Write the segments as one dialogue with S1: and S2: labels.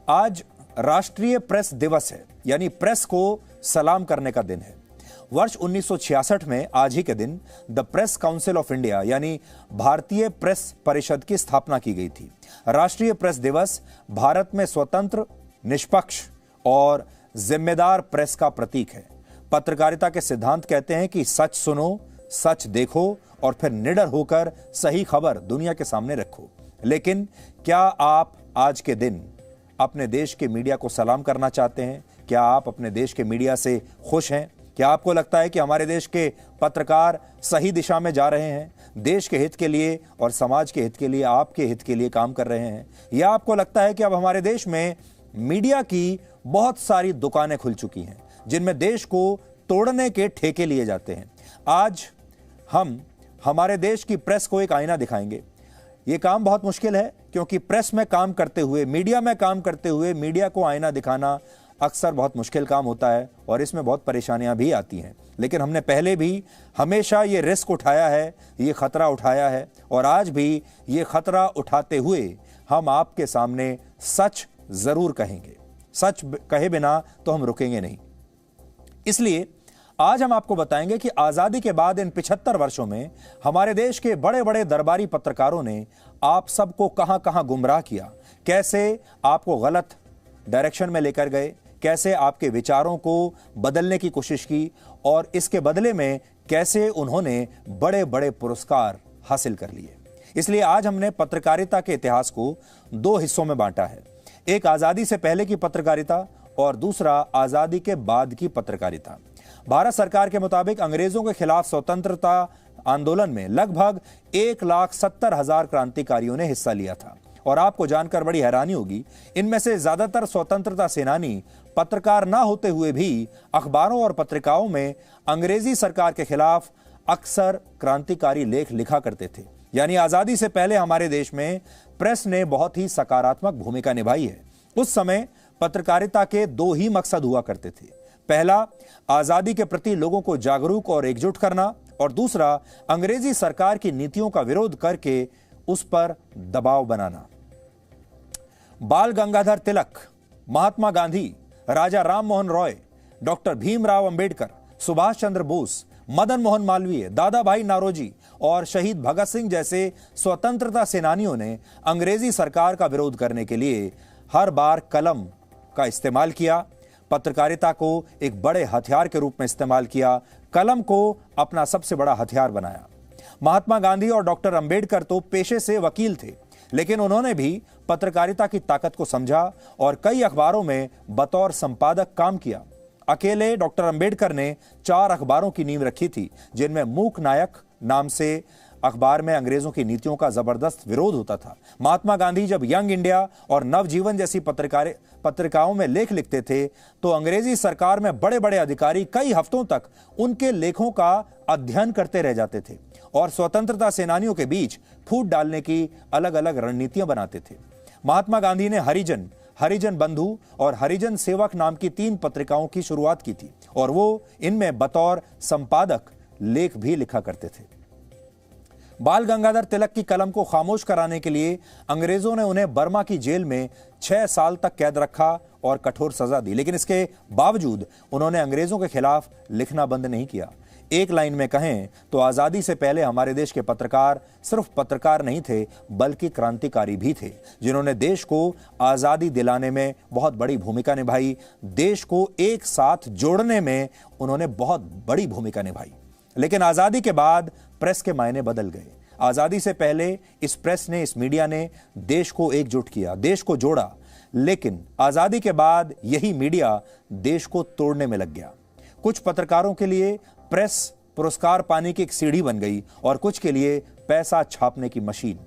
S1: आज राष्ट्रीय प्रेस दिवस है, यानी प्रेस को सलाम करने का दिन है। वर्ष 1966 में आज ही के दिन the press council of India यानी भारतीय प्रेस परिषद की स्थापना की गई थी। राष्ट्रीय प्रेस दिवस भारत में स्वतंत्र, निष्पक्ष और जिम्मेदार प्रेस का प्रतीक है। पत्रकारिता के सिद्धांत कहते हैं कि सच सुनो, सच देखो और फिर निडर होकर सही खबर दुनिया के सामने रखो। लेकिन क्या आप आज के दिन अपने देश के मीडिया को सलाम करना चाहते हैं? क्या आप अपने देश के मीडिया से खुश हैं? क्या आपको लगता है कि हमारे देश के पत्रकार सही दिशा में जा रहे हैं, देश के हित के लिए और समाज के हित के लिए, आपके हित के लिए काम कर रहे हैं? या आपको लगता है कि अब हमारे देश में मीडिया की बहुत सारी दुकानें खुल चुकी हैं जिनमें देश को तोड़ने के ठेके लिए जाते हैं? आज हम हमारे देश की प्रेस को एक आईना दिखाएंगे। यह काम बहुत मुश्किल है क्योंकि प्रेस में काम करते हुए, मीडिया में काम करते हुए मीडिया को आईना दिखाना अक्सर बहुत मुश्किल काम होता है और इसमें बहुत परेशानियां भी आती हैं। लेकिन हमने पहले भी हमेशा ये रिस्क उठाया है, ये खतरा उठाया है और आज भी ये खतरा उठाते हुए हम आपके सामने सच जरूर कहेंगे। सच कहे बिना तो हम रुकेंगे नहीं। इसलिए आज हम आपको बताएंगे कि आजादी के बाद इन 75 वर्षों में हमारे देश के बड़े बड़े दरबारी पत्रकारों ने आप सबको कहां कहां गुमराह किया, कैसे आपको गलत डायरेक्शन में लेकर गए, कैसे आपके विचारों को बदलने की कोशिश की और इसके बदले में कैसे उन्होंने बड़े बड़े पुरस्कार हासिल कर लिए। इसलिए आज हमने पत्रकारिता के इतिहास को दो हिस्सों में बांटा है। एक आजादी से पहले की पत्रकारिता और दूसरा आजादी के बाद की पत्रकारिता। भारत सरकार के मुताबिक अंग्रेजों के खिलाफ स्वतंत्रता आंदोलन में लगभग 1,70,000 क्रांतिकारियों ने हिस्सा लिया था और आपको जानकर बड़ी हैरानी होगी, इनमें से ज्यादातर स्वतंत्रता सेनानी पत्रकार ना होते हुए भी अखबारों और पत्रिकाओं में अंग्रेजी सरकार के खिलाफ अक्सर क्रांतिकारी लेख लिखा करते थे। यानी आजादी से पहले हमारे देश में प्रेस ने बहुत ही सकारात्मक भूमिका निभाई है। उस समय पत्रकारिता के दो ही मकसद हुआ करते थे। पहला, आजादी के प्रति लोगों को जागरूक और एकजुट करना और दूसरा, अंग्रेजी सरकार की नीतियों का विरोध करके उस पर दबाव बनाना। बाल गंगाधर तिलक, महात्मा गांधी, राजा राम मोहन रॉय, डॉक्टर भीमराव अंबेडकर, सुभाष चंद्र बोस, मदन मोहन मालवीय, दादा भाई नारोजी और शहीद भगत सिंह जैसे स्वतंत्रता सेनानियों ने अंग्रेजी सरकार का विरोध करने के लिए हर बार कलम का इस्तेमाल किया, पत्रकारिता को एक बड़े हथियार के रूप में इस्तेमाल किया, कलम को अपना सबसे बड़ा हथियार बनाया। महात्मा गांधी और डॉक्टर अंबेडकर तो पेशे से वकील थे, लेकिन उन्होंने भी पत्रकारिता की ताकत को समझा और कई अखबारों में बतौर संपादक काम किया। अकेले डॉक्टर अंबेडकर ने 4 अखबारों की नींव रखी थी, जिनमें मूक नायक नाम से अखबार में अंग्रेजों की नीतियों का जबरदस्त विरोध होता था। महात्मा गांधी जब यंग इंडिया और नवजीवन जैसी पत्रिकाओं में लेख लिखते थे तो अंग्रेजी सरकार में बड़े बड़े अधिकारी कई हफ्तों तक उनके लेखों का अध्ययन करते रह जाते थे और स्वतंत्रता सेनानियों के बीच फूट डालने की अलग अलग रणनीतियां बनाते थे। महात्मा गांधी ने हरिजन, हरिजन बंधु और हरिजन सेवक नाम की 3 पत्रिकाओं की शुरुआत की थी और वो इनमें बतौर संपादक लेख भी लिखा करते थे। बाल गंगाधर तिलक की कलम को खामोश कराने के लिए अंग्रेजों ने उन्हें बर्मा की जेल में 6 साल तक कैद रखा और कठोर सजा दी, लेकिन इसके बावजूद उन्होंने अंग्रेजों के खिलाफ लिखना बंद नहीं किया। एक लाइन में कहें तो आजादी से पहले हमारे देश के पत्रकार सिर्फ पत्रकार नहीं थे बल्कि क्रांतिकारी भी थे, जिन्होंने देश को आजादी दिलाने में बहुत बड़ी भूमिका निभाई। देश को एक साथ जोड़ने में उन्होंने बहुत बड़ी भूमिका निभाई। लेकिन आजादी के बाद प्रेस के मायने बदल गए। आजादी से पहले इस प्रेस ने, इस मीडिया ने देश को एकजुट किया, देश को जोड़ा, लेकिन आजादी के बाद यही मीडिया देश को तोड़ने में लग गया। कुछ पत्रकारों के लिए प्रेस पुरस्कार पाने की एक सीढ़ी बन गई और कुछ के लिए पैसा छापने की मशीन।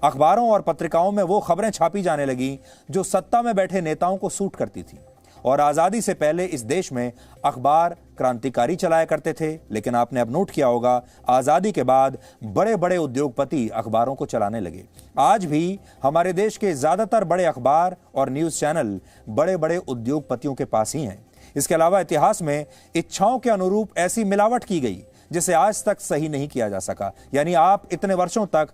S1: अखबारों और पत्रिकाओं में वो खबरें छापी जाने लगी जो सत्ता में बैठे नेताओं को सूट करती थी और आजादी से पहले इस देश में अखबार क्रांतिकारी चलाया करते थे, लेकिन आपने अब नोट किया होगा आजादी के बाद बड़े बड़े उद्योगपति अखबारों को चलाने लगे। आज भी हमारे देश के ज्यादातर बड़े अखबार और न्यूज चैनल बड़े बड़े उद्योगपतियों के पास ही हैं। इसके अलावा इतिहास में इच्छाओं के अनुरूप ऐसी मिलावट की गई जिसे आज तक सही नहीं किया जा सका। यानी आप इतने वर्षों तक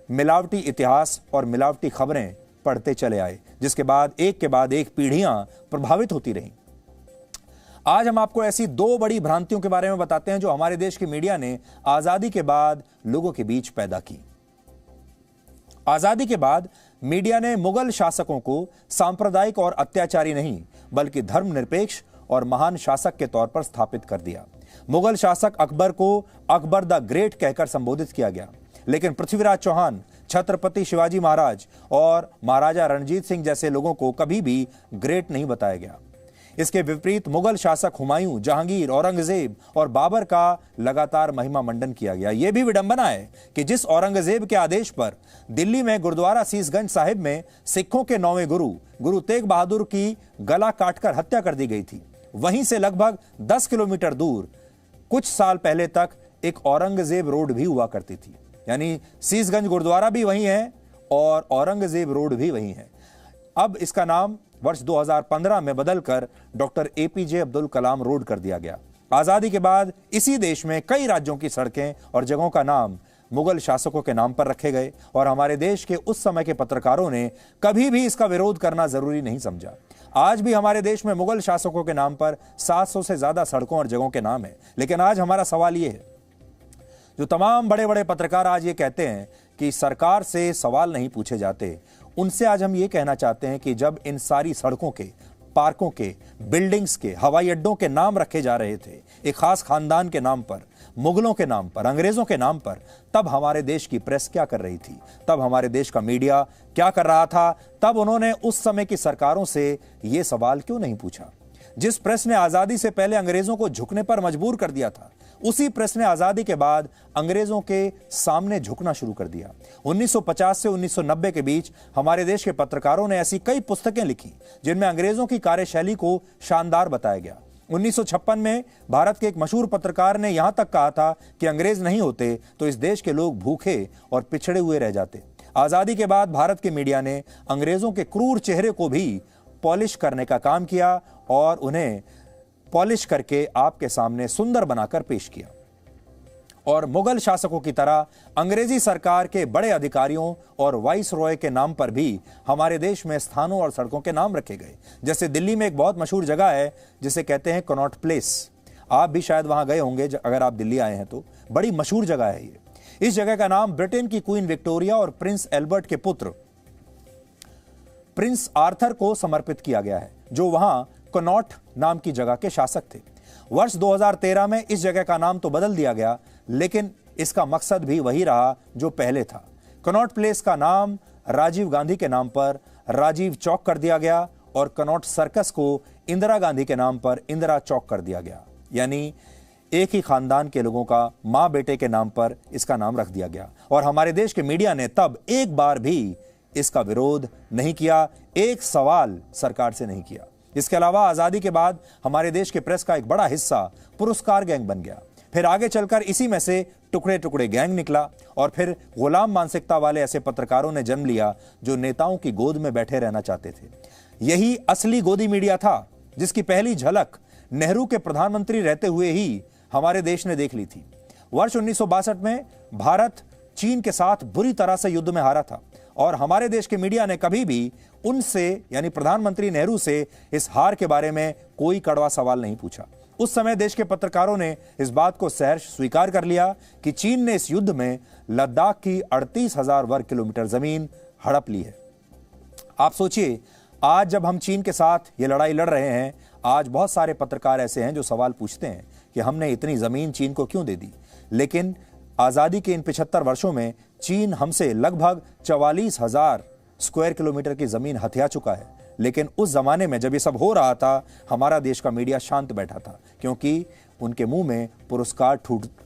S1: मिलावटी इतिहास और मिलावटी खबरें पढ़ते चले आए, जिसके बाद एक पीढ़ियां प्रभावित होती रहीं। आज हम आपको ऐसी दो बड़ी भ्रांतियों के बारे में बताते हैं जो हमारे देश की मीडिया ने आजादी के बाद लोगों के बीच पैदा की। आजादी के बाद मीडिया ने मुगल शासकों को सांप्रदायिक और अत्याचारी नहीं बल्कि धर्मनिरपेक्ष और महान शासक के तौर पर स्थापित कर दिया। मुगल शासक अकबर को अकबर द ग्रेट कहकर संबोधित किया गया, लेकिन पृथ्वीराज चौहान, छत्रपति शिवाजी महाराज और महाराजा रणजीत सिंह जैसे लोगों को कभी भी ग्रेट नहीं बताया गया। इसके विपरीत मुगल शासक हुमायूं, जहांगीर, औरंगजेब और बाबर का लगातार महिमा मंडन किया गया। यह भी विडंबना है कि जिस औरंगजेब के आदेश पर दिल्ली में गुरुद्वारा सीसगंज साहिब में सिखों के 9वें गुरु तेग बहादुर की गला काटकर हत्या कर दी गई थी, वहीं से लगभग 10 किलोमीटर दूर कुछ साल पहले तक एक औरंगजेब रोड भी हुआ करती थी। यानी सीसगंज गुरुद्वारा भी वही है और औरंगजेब रोड भी वही है। अब इसका नाम वर्ष 2015 में बदलकर doctor APJ Abdul Kalam road कर दिया गया। आजादी के बाद इसी देश में कई राज्यों की सड़कें और जगहों का नाम मुगल शासकों के नाम पर रखे गए और हमारे देश के उस समय के पत्रकारों ने कभी भी इसका विरोध करना जरूरी नहीं समझा। आज भी हमारे देश में मुगल शासकों के नाम पर 700 से ज्यादा सड़कों और जगहों के नाम है। लेकिन आज हमारा सवाल यह है, जो तमाम बड़े बड़े पत्रकार आज ये कहते हैं कि सरकार से सवाल नहीं पूछे जाते, उनसे आज हम ये कहना चाहते हैं कि जब इन सारी सड़कों के, पार्कों के, बिल्डिंग्स के, हवाई अड्डों के नाम रखे जा रहे थे एक खास खानदान के नाम पर, मुगलों के नाम पर, अंग्रेजों के नाम पर, तब हमारे देश की प्रेस क्या कर रही थी? तब हमारे देश का मीडिया क्या कर रहा था? तब उन्होंने उस समय की सरकारों से यह सवाल क्यों नहीं पूछा? जिस प्रेस ने आजादी से पहले अंग्रेजों को झुकने पर मजबूर कर दिया था, उसी प्रेस ने आजादी के बाद अंग्रेजों के सामने झुकना शुरू कर दिया। 1950 से 1990 के बीच हमारे देश के पत्रकारों ने ऐसी कई पुस्तकें लिखी जिनमें अंग्रेजों की कार्यशैली को शानदार बताया गया। 1956 में भारत के एक मशहूर पत्रकार ने यहां तक कहा था कि अंग्रेज नहीं होते तो इस देश के लोग भूखे और पिछड़े हुए रह जाते। आजादी के बाद भारत के मीडिया ने अंग्रेजों के क्रूर चेहरे को भी पॉलिश करने का काम किया और उन्हें पॉलिश करके आपके सामने सुंदर बनाकर पेश किया। और मुगल शासकों की तरह अंग्रेजी सरकार के बड़े अधिकारियों और वाइस रॉय के नाम पर भी हमारे देश में स्थानों और सड़कों के नाम रखे गए। जैसे दिल्ली में एक बहुत मशहूर जगह है जिसे कहते हैं कनॉट प्लेस। आप भी शायद वहां गए होंगे अगर आप दिल्ली आए हैं तो। बड़ी मशहूर जगह है ये। इस जगह का नाम ब्रिटेन की क्वीन विक्टोरिया और प्रिंस एल्बर्ट के पुत्र प्रिंस आर्थर को समर्पित किया गया है, जो वहां कनॉट नाम की जगह के शासक थे। वर्ष 2013 में इस जगह का नाम तो बदल दिया गया, लेकिन इसका मकसद भी वही रहा जो पहले था। कनॉट प्लेस का नाम राजीव गांधी के नाम पर राजीव चौक कर दिया गया और कनॉट सर्कस को इंदिरा गांधी के नाम पर इंदिरा चौक कर दिया गया। यानी एक ही खानदान के लोगों का मां बेटे के नाम पर इसका नाम रख दिया गया। और हमारे देश के मीडिया ने तब एक बार भी इसका विरोध नहीं किया, एक सवाल सरकार से नहीं किया। इसके अलावा आजादी के बाद हमारे देश के प्रेस का एक बड़ा हिस्सा पुरस्कार गैंग बन गया। फिर आगे चलकर इसी में से टुकड़े टुकड़े गैंग निकला और फिर गुलाम मानसिकता वाले ऐसे पत्रकारों ने जन्म लिया जो नेताओं की गोद में बैठे रहना चाहते थे। यही असली गोदी मीडिया था जिसकी पहली झलक नेहरू के प्रधानमंत्री रहते हुए ही हमारे देश ने देख ली थी। वर्ष 1962 में भारत चीन के साथ बुरी तरह से युद्ध में हारा था और हमारे देश के मीडिया ने कभी भी उनसे यानी प्रधानमंत्री नेहरू से इस हार के बारे में कोई कड़वा सवाल नहीं पूछा। उस समय देश के पत्रकारों ने इस बात को सहर्ष स्वीकार कर लिया कि चीन ने इस युद्ध में लद्दाख की 38,000 वर्ग किलोमीटर जमीन हड़प ली है। आप सोचिए, आज जब हम चीन के साथ ये लड़ाई लड़ रहे हैं, आज बहुत सारे पत्रकार ऐसे हैं जो सवाल पूछते हैं कि हमने इतनी जमीन चीन को क्यों दे दी। लेकिन आजादी के इन 75 वर्षों में चीन हमसे लगभग 44,000 स्क्वायर किलोमीटर की जमीन हथिया चुका है। लेकिन उस जमाने में जब ये सब हो रहा था, हमारा देश का मीडिया शांत बैठा था क्योंकि उनके मुंह में पुरस्कार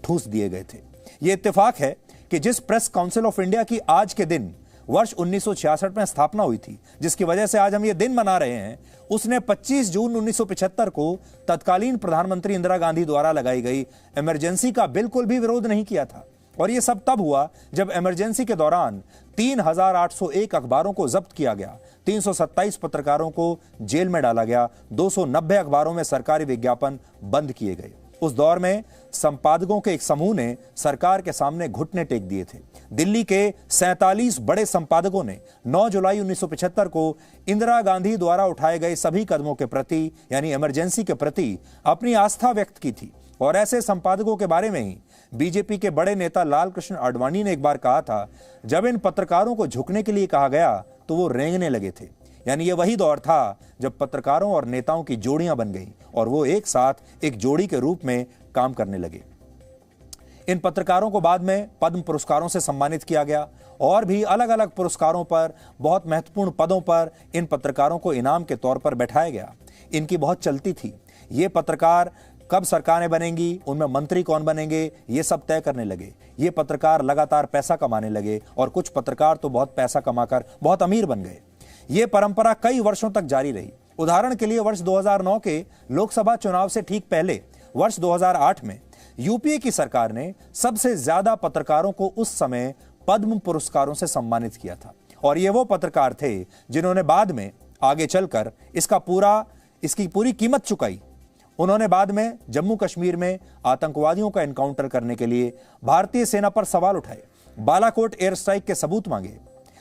S1: ठूस दिए गए थे। ये इत्तेफाक है कि जिस प्रेस काउंसिल ऑफ इंडिया की आज के दिन वर्ष 1966 में स्थापना हुई थी, जिसकी वजह से आज हम ये दिन मना रहे हैं, उसने 25 जून 1975 को तत्कालीन प्रधानमंत्री इंदिरा गांधी द्वारा लगाई गई इमरजेंसी का बिल्कुल भी विरोध नहीं किया था। और यह सब तब हुआ जब इमरजेंसी के दौरान 3,801 अखबारों को जब्त किया गया, 327 पत्रकारों को जेल में डाला गया, 290 अखबारों में सरकारी विज्ञापन बंद किए गए। उस दौर में संपादकों के एक समूह ने सरकार के सामने घुटने टेक दिए थे। दिल्ली के 47 बड़े संपादकों ने 9 जुलाई 1975 को इंदिरा गांधी द्वारा उठाए गए सभी कदमों के प्रति यानी इमरजेंसी के प्रति अपनी आस्था व्यक्त की थी। और ऐसे संपादकों के बारे में ही बीजेपी के बड़े नेता लाल कृष्ण आडवाणी ने एक बार कहा था, जब इन पत्रकारों को झुकने के लिए कहा गया तो वो रेंगने लगे थे। यानी ये वही दौर था जब पत्रकारों और नेताओं की जोड़ियां बन गईं और वो एक साथ एक जोड़ी के रूप में काम करने लगे। इन पत्रकारों को बाद में पद्म पुरस्कारों से सम्मानित किया गया और भी अलग अलग पुरस्कारों पर, बहुत महत्वपूर्ण पदों पर इन पत्रकारों को इनाम के तौर पर बैठाया गया। इनकी बहुत चलती थी। ये पत्रकार कब सरकारें बनेंगी, उनमें मंत्री कौन बनेंगे, ये सब तय करने लगे। ये पत्रकार लगातार पैसा कमाने लगे और कुछ पत्रकार तो बहुत पैसा कमाकर बहुत अमीर बन गए। ये परंपरा कई वर्षों तक जारी रही। उदाहरण के लिए वर्ष 2009 के लोकसभा चुनाव से ठीक पहले वर्ष 2008 में यूपीए की सरकार ने सबसे ज्यादा पत्रकारों को उस समय पद्म पुरस्कारों से सम्मानित किया था। और ये वो पत्रकार थे जिन्होंने बाद में आगे चलकर इसकी पूरी कीमत चुकाई। उन्होंने बाद में जम्मू कश्मीर में आतंकवादियों का एनकाउंटर करने के लिए भारतीय सेना पर सवाल उठाए, बालाकोट एयर स्ट्राइक के सबूत मांगे,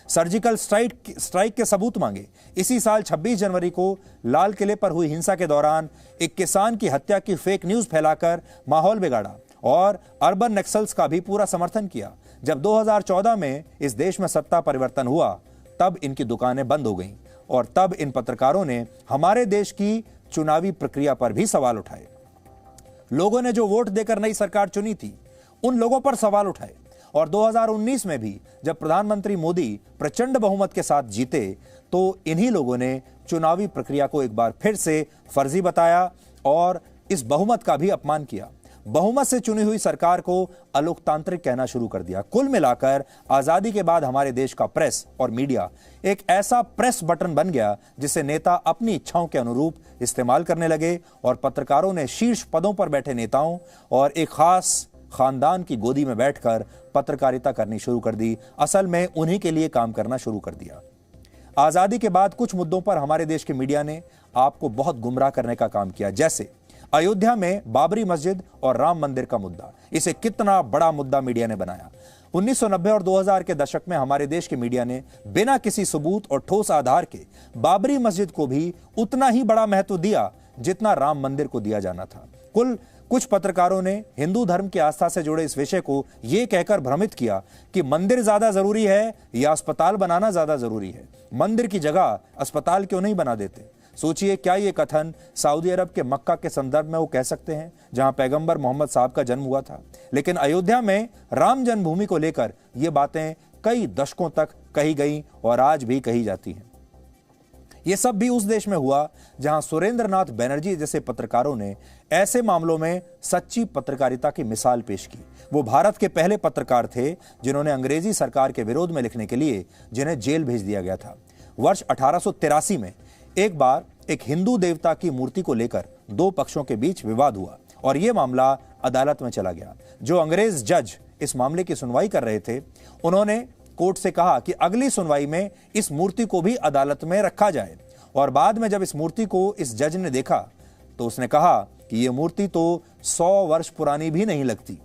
S1: सर्जिकल स्ट्राइक के सबूत मांगे। इसी साल 26 जनवरी को लाल किले पर हुई हिंसा के दौरान एक किसान की हत्या की फेक न्यूज फैलाकर माहौल बिगाड़ा और अर्बन नक्सल्स का भी पूरा समर्थन किया। जब 2014 में इस देश में सत्ता परिवर्तन हुआ तब इनकी दुकानें बंद हो गईं और तब इन पत्रकारों ने हमारे देश की चुनावी प्रक्रिया पर भी सवाल उठाए। लोगों ने जो वोट देकर नई सरकार चुनी थी उन लोगों पर सवाल उठाए। और 2019 में भी जब प्रधानमंत्री मोदी प्रचंड बहुमत के साथ जीते तो इन्हीं लोगों ने चुनावी प्रक्रिया को एक बार फिर से फर्जी बताया और इस बहुमत का भी अपमान किया। बहुमत से चुनी हुई सरकार को अलोकतांत्रिक कहना शुरू कर दिया। कुल मिलाकर आजादी के बाद हमारे देश का प्रेस और मीडिया एक ऐसा प्रेस बटन बन गया जिसे नेता अपनी इच्छाओं के अनुरूप इस्तेमाल करने लगे और पत्रकारों ने शीर्ष पदों पर बैठे नेताओं और एक खास खानदान की गोदी में बैठकर पत्रकारिता करनी शुरू कर दी। असल में उन्हीं के लिए काम करना शुरू कर दिया। आजादी के बाद कुछ मुद्दों पर हमारे देश के मीडिया ने आपको बहुत गुमराह करने का काम किया, जैसे अयोध्या में बाबरी मस्जिद और राम मंदिर का मुद्दा। इसे कितना बड़ा मुद्दा मीडिया ने बनाया। 1990 और 2000 के दशक में हमारे देश के मीडिया ने बिना किसी सबूत और ठोस आधार के बाबरी मस्जिद को भी उतना ही बड़ा महत्व दिया जितना राम मंदिर को दिया जाना था। कुछ पत्रकारों ने हिंदू धर्म की आस्था से जुड़े इस विषय को यह कहकर भ्रमित किया कि मंदिर ज्यादा जरूरी है या अस्पताल बनाना ज्यादा जरूरी है। मंदिर की जगह अस्पताल क्यों नहीं बना देते? सोचिए, क्या ये कथन सऊदी अरब के मक्का के संदर्भ में वो कह सकते हैं जहां पैगंबर मोहम्मद साहब का जन्म हुआ था? लेकिन अयोध्या में राम जन्मभूमि को लेकर ये बातें कई दशकों तक कही गई और आज भी कही जाती हैं। ये सब भी उस देश में हुआ जहां सुरेंद्रनाथ बैनर्जी जैसे पत्रकारों ने ऐसे मामलों में सच्ची पत्रकारिता की मिसाल पेश की। वो भारत के पहले पत्रकार थे जिन्होंने अंग्रेजी सरकार के विरोध में लिखने के लिए जिन्हें जेल भेज दिया गया था। वर्ष 1883 में एक बार एक हिंदू देवता की मूर्ति को लेकर दो पक्षों के बीच विवाद हुआ और यह मामला अदालत में चला गया। जो अंग्रेज जज इस मामले की सुनवाई कर रहे थे उन्होंने कोर्ट से कहा कि अगली सुनवाई में इस मूर्ति को भी अदालत में रखा जाए। और बाद में जब इस मूर्ति को इस जज ने देखा तो उसने कहा कि यह मूर्ति तो 100 वर्ष पुरानी भी नहीं लगती।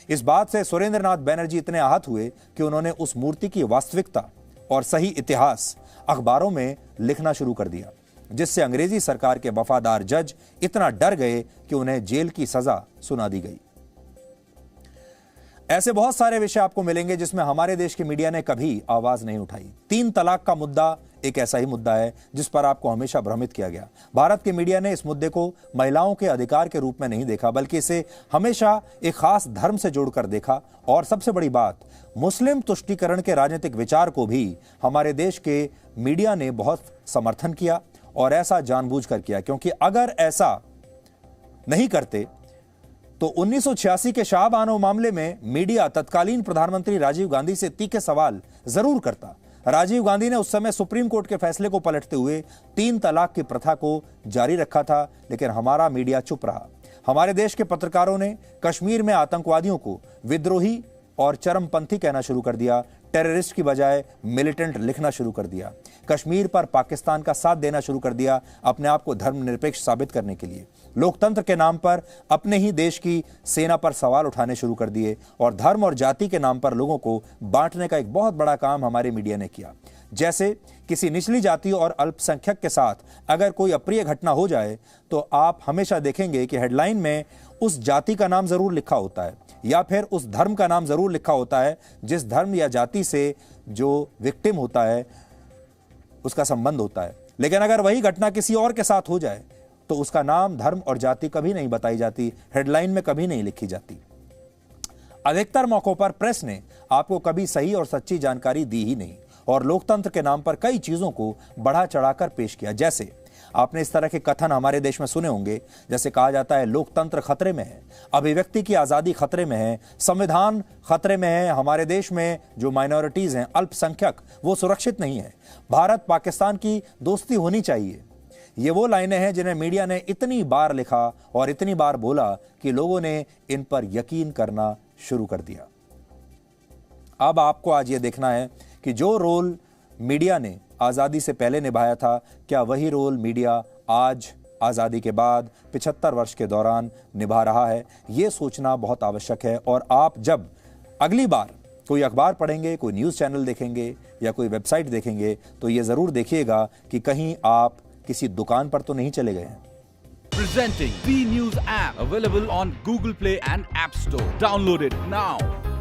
S1: इस बात से सुरेंद्रनाथ बैनर्जी इतने आहत हुए कि उन्होंने उस मूर्ति की वास्तविकता और सही इतिहास अखबारों में लिखना शुरू कर दिया, जिससे अंग्रेजी सरकार के वफादार जज इतना डर गए कि उन्हें जेल की सजा सुना दी गई। ऐसे बहुत सारे विषय आपको मिलेंगे जिसमें हमारे देश के मीडिया ने कभी आवाज नहीं उठाई। 3 तलाक का मुद्दा एक ऐसा ही मुद्दा है जिस पर आपको हमेशा भ्रमित किया गया। भारत के मीडिया ने इस मुद्दे को महिलाओं के अधिकार के रूप में नहीं देखा, बल्कि इसे हमेशा एक खास धर्म से जोड़कर देखा। और सबसे बड़ी बात, मुस्लिम तुष्टीकरण के राजनीतिक विचार को भी हमारे देश के मीडिया ने बहुत समर्थन किया और ऐसा जानबूझकर किया, क्योंकि अगर ऐसा नहीं करते तो 1986 के शाहबानो मामले में मीडिया तत्कालीन प्रधानमंत्री राजीव गांधी से तीखे सवाल जरूर करता। राजीव गांधी ने उस समय सुप्रीम कोर्ट के फैसले को पलटते हुए 3 तलाक की प्रथा को जारी रखा था, लेकिन हमारा मीडिया चुप रहा। हमारे देश के पत्रकारों ने कश्मीर में आतंकवादियों को विद्रोही और चरमपंथी कहना शुरू कर दिया। टेररिस्ट की बजाय मिलिटेंट लिखना शुरू कर दिया। कश्मीर पर पाकिस्तान का साथ देना शुरू कर दिया अपने आप को धर्मनिरपेक्ष साबित करने के लिए। लोकतंत्र के नाम पर अपने ही देश की सेना पर सवाल उठाने शुरू कर दिए और धर्म और जाति के नाम पर लोगों को बांटने का एक बहुत बड़ा काम हमारे मीडिया ने किया। जैसे किसी निचली जाति और अल्पसंख्यक के साथ अगर कोई अप्रिय घटना हो जाए तो आप हमेशा देखेंगे कि हेडलाइन में उस जाति का नाम जरूर लिखा होता है या फिर उस धर्म का नाम जरूर लिखा होता है जिस धर्म या जाति से जो विक्टिम होता है उसका संबंध होता है। लेकिन अगर वही घटना किसी और के साथ हो जाए तो उसका नाम, धर्म और जाति कभी नहीं बताई जाती, हेडलाइन में कभी नहीं लिखी जाती। अधिकतर मौकों पर प्रेस ने आपको कभी सही और सच्ची जानकारी दी ही नहीं और लोकतंत्र के नाम पर कई चीजों को बढ़ा चढ़ाकर पेश किया। जैसे आपने इस तरह के कथन हमारे देश में सुने होंगे, जैसे कहा जाता है लोकतंत्र खतरे में है, अभिव्यक्ति की आजादी खतरे में है, संविधान खतरे में है, हमारे देश में जो माइनॉरिटीज हैं, अल्पसंख्यक, वो सुरक्षित नहीं है, भारत पाकिस्तान की दोस्ती होनी चाहिए। ये वो लाइनें हैं जिन्हें मीडिया ने इतनी बार लिखा और इतनी बार बोला कि लोगों ने इन पर यकीन करना शुरू कर दिया। अब आपको आज ये देखना है कि जो रोल मीडिया ने आजादी से पहले निभाया था, क्या वही रोल मीडिया आज आजादी के बाद 75 वर्ष के दौरान निभा रहा है। यह सोचना बहुत आवश्यक है। और आप जब अगली बार कोई अखबार पढ़ेंगे, कोई न्यूज़ चैनल देखेंगे या कोई वेबसाइट देखेंगे तो ये जरूर देखिएगा कि कहीं आप किसी दुकान पर तो नहीं चले गए हैं।
S2: Presenting B News app available on Google Play and App Store. Download it now.